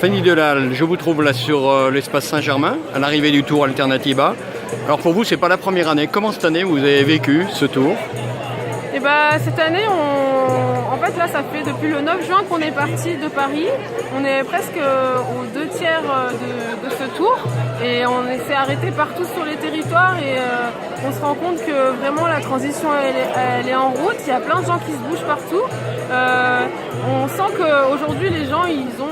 Fanny Delal, je vous trouve là sur l'espace Saint-Germain, à l'arrivée du Tour Alternativa. Alors pour vous, c'est pas la première année. Comment cette année vous avez vécu ce tour? Et cette année, en fait là, ça fait depuis le 9 juin qu'on est parti de Paris. On est presque aux 2 tiers de ce tour et on s'est arrêté partout sur les territoires et on se rend compte que vraiment la transition elle est en route. Il y a plein de gens qui se bougent partout. On sent qu'aujourd'hui les gens ils ont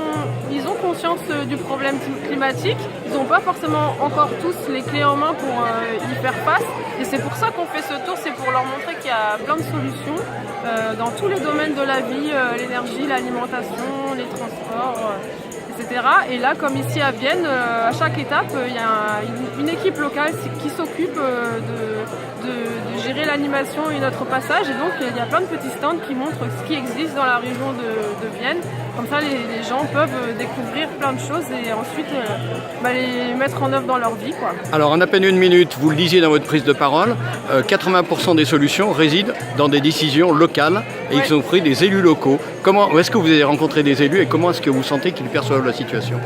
conscience du problème climatique. Ils n'ont pas forcément encore tous les clés en main pour y faire face. Et c'est pour ça qu'on fait ce tour, c'est pour leur montrer qu'il y a plein de solutions dans tous les domaines de la vie, l'énergie, l'alimentation, les transports, etc. Et là, comme ici à Vienne, à chaque étape, il y a une équipe locale qui s'occupe de gérer l'animation et notre passage. Et donc, il y a plein de petits stands qui montrent ce qui existe dans la région de Vienne. Comme ça, les gens peuvent découvrir plein de choses et ensuite les mettre en œuvre dans leur vie, quoi. Alors, en à peine une minute, vous le disiez dans votre prise de parole, 80% des solutions résident dans des décisions locales et ils sont pris des élus locaux. Où est-ce que vous avez rencontré des élus et comment est-ce que vous sentez qu'ils perçoivent la situation?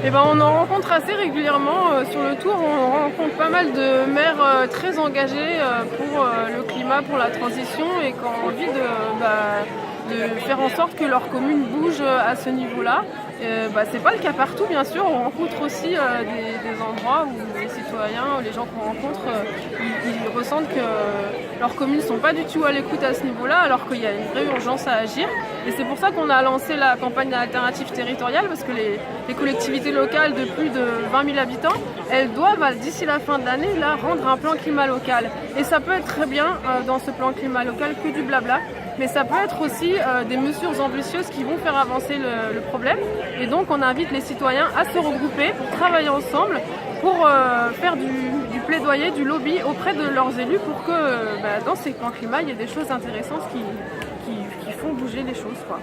On en rencontre assez régulièrement sur le tour. On rencontre pas mal de maires très engagés pour le climat, pour la transition et qui ont envie de faire en sorte que leur commune bouge à ce niveau-là. C'est pas le cas partout, bien sûr. On rencontre aussi des endroits où les citoyens, les gens qu'on rencontre, ils ressentent que leurs communes ne sont pas du tout à l'écoute à ce niveau-là, alors qu'il y a une vraie urgence à agir. Et c'est pour ça qu'on a lancé la campagne d'alternative territoriale, parce que les collectivités locales de plus de 20 000 habitants, elles doivent, d'ici la fin de l'année, rendre un plan climat local. Et ça peut être très bien, dans ce plan climat local, que du blabla. Mais ça peut être aussi des mesures ambitieuses qui vont faire avancer le problème. Et donc on invite les citoyens à se regrouper pour travailler ensemble, pour faire du plaidoyer, du lobby auprès de leurs élus pour que dans ces plans climat, il y ait des choses intéressantes qui font bouger les choses, quoi.